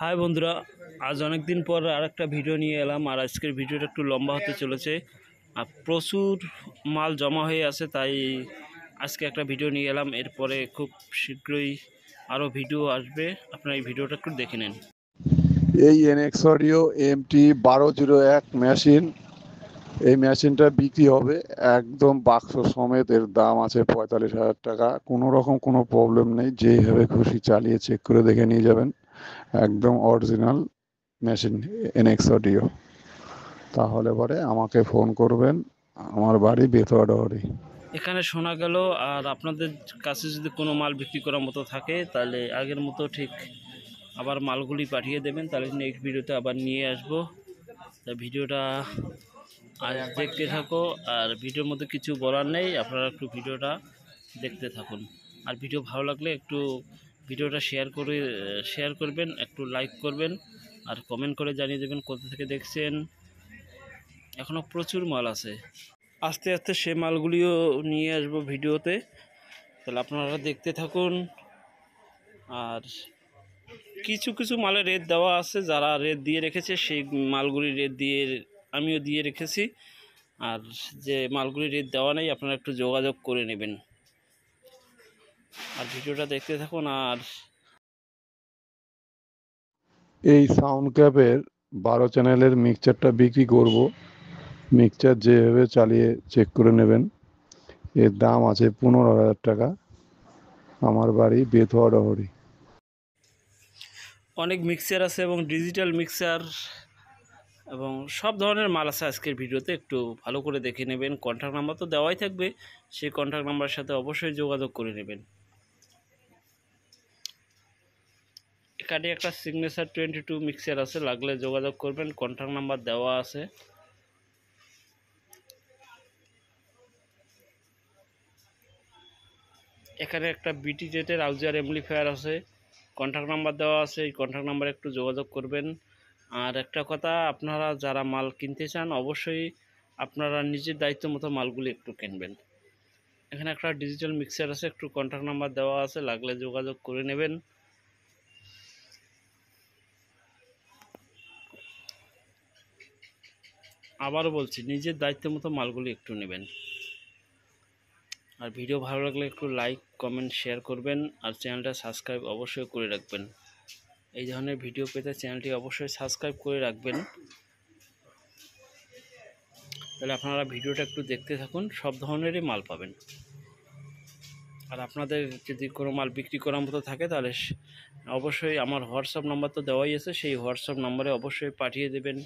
High বন্ধুরা, আজ অনেক দিন পর আরেকটা ভিডিও নিয়ে এলাম। আর আজকের ভিডিওটা একটু লম্বা হতে চলেছে। আর প্রচুর মাল জমা হয়ে আছে, তাই আজকে একটা ভিডিও নিয়ে এলাম। এরপরে খুব শীঘ্রই আরও ভিডিও আসবে, আপনারা এই ভিডিওটা একটু দেখে নেন। এই এনএক্স অডিও MT1201 মেশিন, এই মেশিনটা বিক্রি হবে একদম বাক্স সমেত। এর দাম আছে 45,000 টাকা। কোনো রকম কোনো প্রবলেম নেই, যেইভাবে খুশি চালিয়ে চেক করে দেখে নিয়ে যাবেন। একদম অরিজিনাল মেশিন এনএক্স অডিও। তাহলে পরে আমাকে ফোন করবেন। আমার বাড়ি বেতোয়াডহরি। এখানে শোনা গেল, আর আপনাদের কাছে যদি কোনো মাল বিক্রি করার মতো থাকে তাহলে আগের মতো ঠিক আবার মালগুলি পাঠিয়ে দেবেন, তাহলে নেক্সট ভিডিওতে আবার নিয়ে আসবো। তা ভিডিওটা আজ দেখতে থাকো। আর ভিডিওর মধ্যে কিছু বলার নেই, আপনারা একটু ভিডিওটা দেখতে থাকুন। আর ভিডিও ভালো লাগলে একটু ভিডিওটা শেয়ার করবেন, একটু লাইক করবেন, আর কমেন্ট করে জানিয়ে দেবেন কোথা থেকে দেখছেন। এখনও প্রচুর মাল আছে, আস্তে আস্তে সে মালগুলিও নিয়ে আসবো ভিডিওতে, তাহলে আপনারা দেখতে থাকুন। আর কিছু কিছু মালের রেট দেওয়া আছে, যারা রেট দিয়ে রেখেছে সেই মালগুলি রেট দিয়ে আমিও দিয়ে রেখেছি। আর যে মালগুলি রেট দেওয়া নেই, আপনারা একটু যোগাযোগ করে নেবেন। আর ভিডিওটা দেখতে থাকুন। আর এই সাউন্ড ক্যাপের 12 চ্যানেলের মিক্সচারটা বিক্রি করব। মিক্সচার যেভাবে চালিয়ে চেক করে নেবেন। এর দাম আছে 15,000 টাকা। আমার বাড়ি বেতোয়াডহরি। অনেক মিক্সার আছে এবং ডিজিটাল মিক্সার এবং সব ধরনের মাল আছে আজকের ভিডিওতে, একটু ভালো করে দেখে নেবেন। কন্ট্যাক্ট নাম্বার তো দেওয়াই থাকবে, সেই কন্ট্যাক্ট নাম্বারের সাথে অবশ্যই যোগাযোগ করে নেবেন। এখানে একটা সিগনেচার 22 মিক্সার আছে, লাগলে যোগাযোগ করবেন, কন্ট্যাক্ট নাম্বার দেওয়া আছে। এখানে একটা বিটি জেটের আউজার অ্যাম্পলিফায়ার আছে, কন্ট্যাক্ট নাম্বার দেওয়া আছে, এই কন্ট্যাক্ট নাম্বারে একটু যোগাযোগ করবেন। আর একটা কথা, আপনারা যারা মাল কিনতে চান অবশ্যই আপনারা নিজের দায়িত্ব মতো মালগুলি একটু কিনবেন। এখানে একটা ডিজিটাল মিক্সার আছে, একটু কন্ট্যাক্ট নাম্বার দেওয়া আছে, লাগলে যোগাযোগ করে নেবেন। আবারও বলছি, নিজের দায়িত্ব মতো মালগুলি একটু নেবেন। আর ভিডিও ভালো লাগলে একটু লাইক কমেন্ট শেয়ার করবেন, আর চ্যানেলটা সাবস্ক্রাইব অবশ্যই করে রাখবেন। এই ধরনের ভিডিও পেতে চ্যানেলটি অবশ্যই সাবস্ক্রাইব করে রাখবেন, তাহলে আপনারা ভিডিওটা একটু দেখতে থাকুন, সব ধরনেরই মাল পাবেন। আর আপনাদের যদি কোনো মাল বিক্রি করার মতো থাকে তাহলে অবশ্যই আমার হোয়াটসঅ্যাপ নাম্বার তো দেওয়াই আছে, সেই হোয়াটসঅ্যাপ নাম্বারে অবশ্যই পাঠিয়ে দেবেন।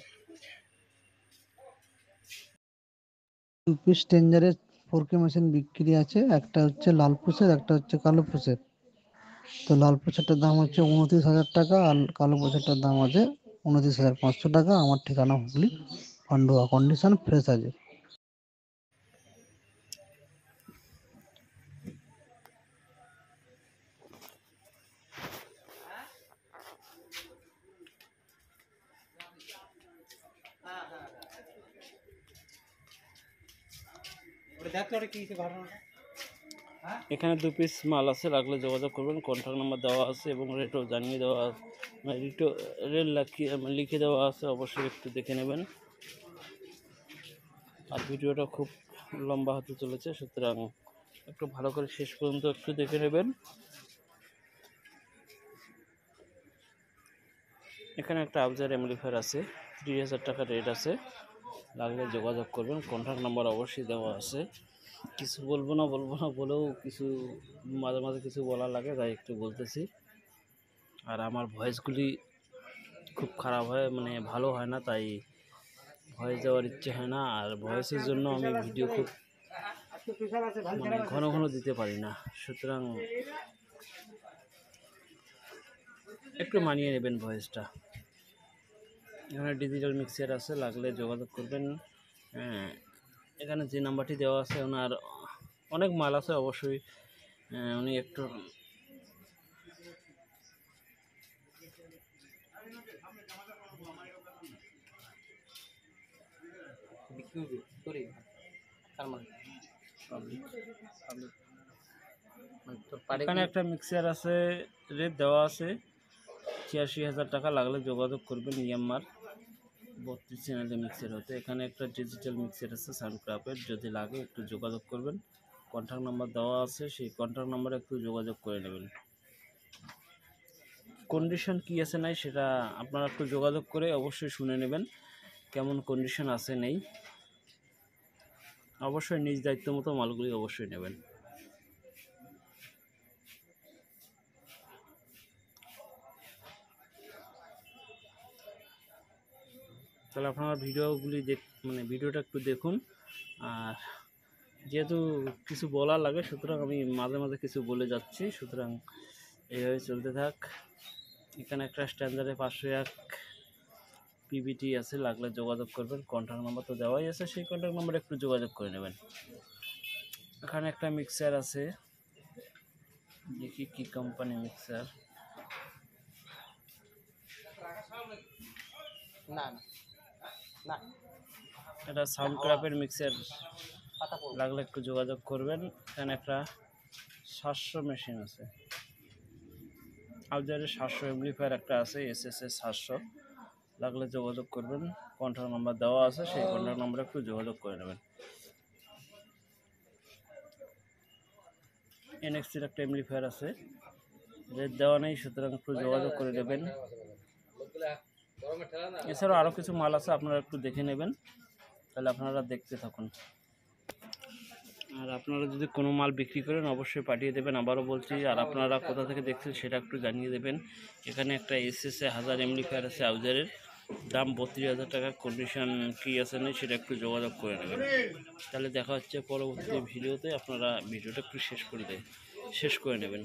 পিস টেঞ্জারের 4K মেশিন বিক্রি আছে। একটা হচ্ছে লাল পুষের, একটা হচ্ছে কালো পুষের। তো লাল পুষেরটার দাম হচ্ছে 29,000 টাকা, আর কালো পুষেরটার দাম আছে 29,500 টাকা। আমার ঠিকানা হুগলি, পান্ডুয়া। কন্ডিশন ফ্রেশ আছে। এখানে 2 পিস মাল আছে, লাগলে যোগাযোগ করবেন, কন্ট্যাক্ট নাম্বার দেওয়া আছে এবং রেটও জানিয়ে দেওয়া আছে, রেট লিখে দেওয়া আছে, অবশ্যই একটু দেখে নেবেন। আর ভিডিওটা খুব লম্বা হতে চলেছে, সুতরাং একটু ভালো করে শেষ পর্যন্ত একটু দেখে নেবেন। এখানে একটা আউজার অ্যাম্পলিফায়ার আছে, 30,000 টাকা রেট আছে, লাগলে যোগাযোগ করবেন, কন্ট্যাক্ট নাম্বার অবশ্যই দেওয়া আছে। কিছু বলবো না বলেও কিছু মাঝে মাঝে কিছু বলার লাগে, তাই একটু বলতেছি। আর আমার ভয়েসগুলি খুব খারাপ হয়, মানে ভালো হয় না, তাই ভয়েস দেওয়ার ইচ্ছে হয় না। আর ভয়েসের জন্য আমি ভিডিও খুব মানে ঘন ঘন দিতে পারি না, সুতরাং একটু মানিয়ে নেবেন ভয়েসটা। এখানে ডিজিটাল মিক্সার আছে, লাগলে যোগাযোগ করবেন। এখানে যে নাম্বারটি দেওয়া আছে, ওনার অনেক মাল আছে, অবশ্যই উনি একটু এখানে একটা মিক্সার আছে, রেট দেওয়া আছে ৮৬,০০০ টাকা, লাগলে যোগাযোগ করবেন ইয়াম্মার 32 চ্যানেলের মিক্সার হতে। এখানে একটা ডিজিটাল মিক্সার আছে সানক্রাফের, যদি লাগে একটু যোগাযোগ করবেন। কন্ট্যাক্ট নাম্বার দেওয়া আছে, সেই কন্ট্যাক্ট নাম্বারে একটু যোগাযোগ করে নেবেন। কন্ডিশন কী আছে নাই সেটা আপনারা একটু যোগাযোগ করে অবশ্যই শুনে নেবেন, কেমন কন্ডিশন আছে নেই। অবশ্যই নিজ দায়িত্ব মতো মালগুলি অবশ্যই নেবেন। তাহলে আপনারা ভিডিওগুলি ভিডিওটা একটু দেখুন। আর যেহেতু কিছু বলার লাগে, সুতরাং আমি মাঝে মাঝে কিছু বলে যাচ্ছি, সুতরাং এইভাবে চলতে থাক। এখানে একটা স্ট্যান্ডার্ডে 501 পিবিটি আছে, লাগলে যোগাযোগ করবেন। কন্ট্যাক্ট নাম্বার তো দেওয়াই আছে, সেই কন্ট্যাক্ট নাম্বারে একটু যোগাযোগ করে নেবেন। এখানে একটা মিক্সার আছে, দেখি কি কোম্পানি মিক্সার। এটা সাউন্ডক্রাফের মিক্সার, লাগলে একটু যোগাযোগ করবেন। এখানে একটা 700 মেশিন আছে, আউজারের 700 এমপ্লিফায়ার একটা আছে, এসএসএস 700, লাগলে যোগাযোগ করবেন। কন্ট্যাক্ট নাম্বার দেওয়া আছে, সেই কন্ট্যাক্ট নাম্বারে একটু যোগাযোগ করে নেবেন। এনএক্সির একটা এমপ্লিফায়ার আছে, রেট দেওয়া নেই, সুতরাং একটু যোগাযোগ করে নেবেন। এছাড়াও আরও কিছু মাল আছে, আপনারা একটু দেখে নেবেন, তাহলে আপনারা দেখতে থাকুন। আর আপনারা যদি কোনো মাল বিক্রি করেন অবশ্যই পাঠিয়ে দেবেন, আবারও বলছি। আর আপনারা কোথা থেকে দেখছেন সেটা একটু জানিয়ে দেবেন। এখানে একটা এসএসএ 1000 এমপ্লিফায়ার আছে আউজারের, দাম 32,000 টাকা। কন্ডিশন কী আছে নেই সেটা একটু যোগাযোগ করে নেবেন। তাহলে দেখা হচ্ছে পরবর্তী ভিডিওতে, আপনারা ভিডিওটা একটু শেষ করে নেবেন।